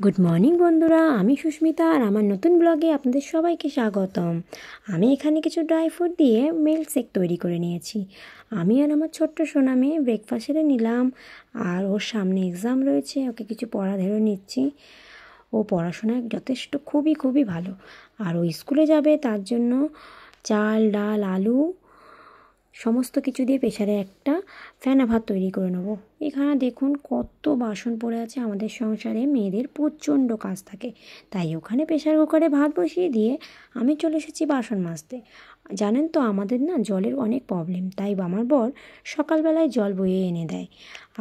Good morning বন্ধুরা, আমি সুস্মিতা আর আমার নতুন ব্লগে আপনাদের সবাইকে স্বাগতম। আমি এখানে কিছু ড্রাই ফ্রুট দিয়ে মিল্ক শেক তৈরি করে নিয়েছি। আমি আর আমার ছোট্ট সোনা মেয়ে ব্রেকফাস্ট সেরে নিলাম। আর ওর সামনে এক্সাম রয়েছে, ওকে কিছু পড়া ধরে নিচ্ছি। ও পড়াশোনায় যথেষ্ট খুবই ভালো। আর ও স্কুলে যাবে, তার জন্য চাল ডাল আলু সমস্ত কিছু দিয়ে প্রেসারে একটা ফেনা ভাত তৈরি করে নেবো। এখানে দেখুন কত বাসন পড়ে আছে। আমাদের সংসারে মেয়েদের প্রচণ্ড কাজ থাকে, তাই ওখানে প্রেসার কুকারে ভাত বসিয়ে দিয়ে আমি চলে এসেছি বাসন মাজতে। জানেন তো আমাদের না জলের অনেক প্রবলেম, তাই আমার বর সকালবেলায় জল বইয়ে এনে দেয়,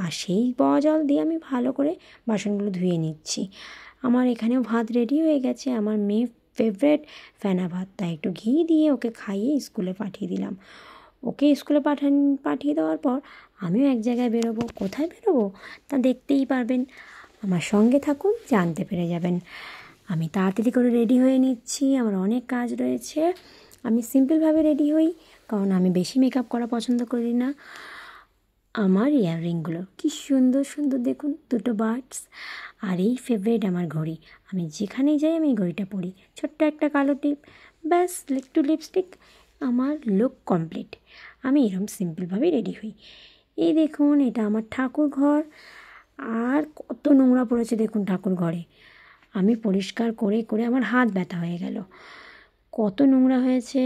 আর সেই বওয়া জল দিয়ে আমি ভালো করে বাসনগুলো ধুয়ে নিচ্ছি। আমার এখানেও ভাত রেডি হয়ে গেছে, আমার মেয়ে ফেভারেট ফেনা ভাত, তাই একটু ঘি দিয়ে ওকে খাইয়ে স্কুলে পাঠিয়ে দিলাম। ওকে স্কুলে পাঠিয়ে দেওয়ার পর আমিও এক জায়গায় বেরোবো। কোথায় বেরোবো তা দেখতেই পারবেন, আমার সঙ্গে থাকুন, জানতে পেরে যাবেন। আমি তাড়াতাড়ি করে রেডি হয়ে নিচ্ছি, আমার অনেক কাজ রয়েছে। আমি সিম্পলভাবে রেডি হই, কারণ আমি বেশি মেকআপ করা পছন্দ করি না। আমার ইয়াররিংগুলো কি সুন্দর সুন্দর দেখুন, দুটো বার্ডস, আর এই ফেভারিট আমার ঘড়ি। আমি যেখানেই যাই আমি এই ঘড়িটা পরি, ছোট্ট একটা কালো টিপ, ব্যাস একটু লিপস্টিক, আমার লুক কমপ্লিট। আমি এরকম সিম্পলভাবেই রেডি হই। এই দেখুন, এটা আমার ঠাকুর ঘর, আর কত নোংরা পড়েছে দেখুন ঠাকুর ঘরে। আমি পরিষ্কার করে করে আমার হাত ব্যথা হয়ে গেল, কত নোংরা হয়েছে।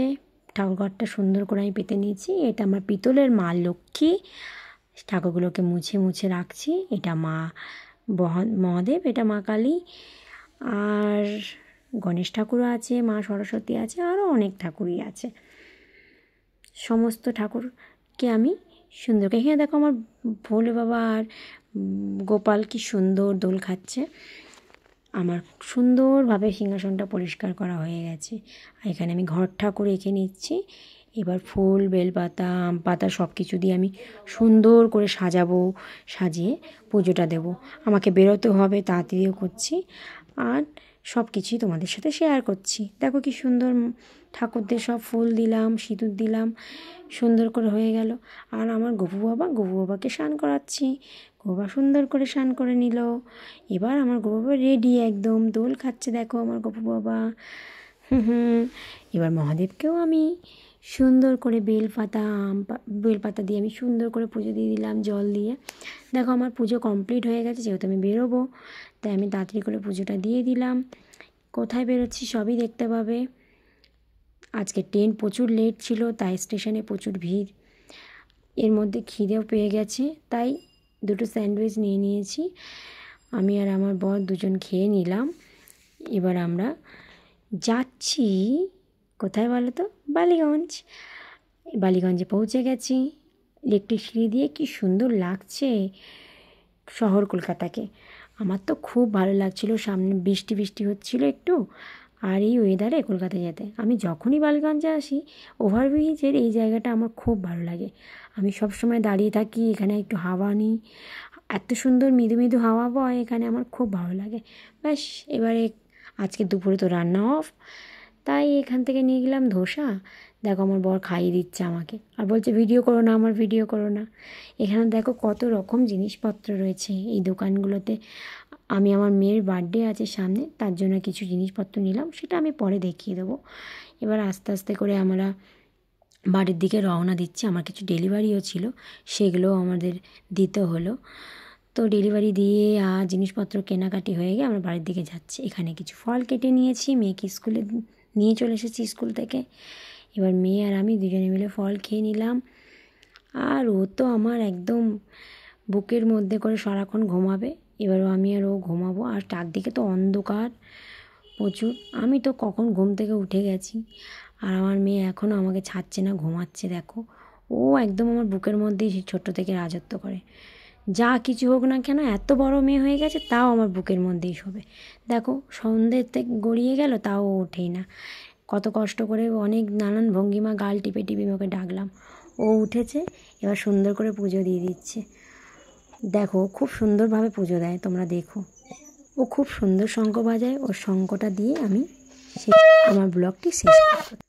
ঠাকুর ঘরটা সুন্দর করে আমি পেতে নিয়েছি। এটা আমার পিতলের মা লক্ষ্মী, ঠাকুরগুলোকে মুছে মুছে রাখছি। এটা মা মহাদেব, এটা মা কালী, আর গণেশ ঠাকুরও আছে, মা সরস্বতী আছে, আরও অনেক ঠাকুরই আছে। সমস্ত ঠাকুরকে আমি সুন্দর করে, এখানে দেখো আমার ভোলে বাবা আর গোপাল কি সুন্দর দোল খাচ্ছে। আমার সুন্দরভাবে সিংহাসনটা পরিষ্কার করা হয়ে গেছে। আর এখানে আমি ঘর ঠাকুর রেখে নিচ্ছি। এবার ফুল বেলপাতা আম পাতা সব কিছু দিয়ে আমি সুন্দর করে সাজাবো, সাজিয়ে পুজোটা দেব। আমাকে বেরোতে হবে, তাড়াতাড়িও করছি, আর সব কিছুই তোমাদের সাথে শেয়ার করছি। দেখো কি সুন্দর ঠাকুরদের সব ফুল দিলাম, সিঁদুর দিলাম, সুন্দর করে হয়ে গেল। আর আমার গপু বাবাকে স্নান করাচ্ছি। গপু বাবা সুন্দর করে স্নান করে নিল। এবার আমার গপু বাবা রেডি, একদম দোল খাচ্ছে দেখো আমার গপু বাবা। এবার মহাদেবকেও আমি সুন্দর করে বেলপাতা দিয়ে আমি সুন্দর করে পুজো দিয়ে দিলাম জল দিয়ে। দেখো আমার পুজো কমপ্লিট হয়ে গেছে, যেহেতু আমি বেরোবো তাই আমি তাড়াতাড়ি করে পুজোটা দিয়ে দিলাম। কোথায় বেরোচ্ছি সবই দেখতে পাবে। আজকে ট্রেন প্রচুর লেট ছিল, তাই স্টেশনে প্রচুর ভিড়। এর মধ্যে খিদেও পেয়ে গেছে, তাই দুটো স্যান্ডউইচ নিয়ে নিয়েছি। আমি আর আমার বর দুজন খেয়ে নিলাম। এবার আমরা যাচ্ছি কোথায় বলো তো, বালিগঞ্জে পৌঁছে গেছি। ইলেকট্রিক সিঁড়ি দিয়ে কি সুন্দর লাগছে শহর কলকাতাকে। আমার তো খুব ভালো লাগছিল, সামনে বৃষ্টি হচ্ছিল একটু, আর এই ওয়েদারে কলকাতায় যেতে। আমি যখনই বালিগঞ্জে আসি, ওভারব্রিজের এই জায়গাটা আমার খুব ভালো লাগে। আমি সব সময় দাঁড়িয়ে থাকি, এখানে একটু হাওয়া নিই, এত সুন্দর মৃদু হাওয়া বয় এখানে, আমার খুব ভালো লাগে। ব্যাস, এবারে আজকে দুপুরে তো রান্না অফ, তাই এখান থেকে নিয়ে গেলাম ধোসা। দেখো আমার বর খাইয়ে দিচ্ছে আমাকে, আর বলছে ভিডিও করো না, আমার ভিডিও করো না। এখানে দেখো কত রকম জিনিসপত্র রয়েছে এই দোকানগুলোতে। আমি আমার মেয়ের বার্থডে আছে সামনে, তার জন্য কিছু জিনিসপত্র নিলাম, সেটা আমি পরে দেখিয়ে দেবো। এবার আস্তে আস্তে করে আমরা বাড়ির দিকে রওনা দিচ্ছি। আমার কিছু ডেলিভারিও ছিল, সেগুলোও আমাদের দিতে হলো। তো ডেলিভারি দিয়ে আর জিনিসপত্র কেনাকাটি হয়ে গিয়ে আমরা বাড়ির দিকে যাচ্ছি। এখানে কিছু ফল কেটে নিয়েছি, মেয়েকে স্কুলে নিয়ে চলে এসেছি স্কুল থেকে। এবার মেয়ে আর আমি দুজনে মিলে ফল খেয়ে নিলাম। আর ও তো আমার একদম বুকের মধ্যে করে সারাক্ষণ ঘুমাবে। এবারও আমি আর ও ঘুমাবো। আর চারদিকে তো অন্ধকার প্রচুর, আমি তো কখন ঘুম থেকে উঠে গেছি, আর আমার মেয়ে এখনও আমাকে ছাড়ছে না, ঘুমাচ্ছে। দেখো ও একদম আমার বুকের মধ্যেই ছোট্টো থেকে রাজত্ব করে। যা কিছু হোক না কেন, এত বড় মেয়ে হয়ে গেছে, তাও আমার বুকের মধ্যেই শোবে। দেখো সন্ধ্যেতে গড়িয়ে গেল, তাও ও ওঠেই না। কত কষ্ট করে অনেক নানান ভঙ্গিমা গাল টিপে ওকে ডাকলাম, ও উঠেছে। এবার সুন্দর করে পুজো দিয়ে দিচ্ছে। দেখো খুব সুন্দরভাবে পুজো দেয়, তোমরা দেখো। ও খুব সুন্দর শঙ্খ বাজায়, ওর শঙ্খটা দিয়ে আমি আমার ব্লগটি শেষ করব।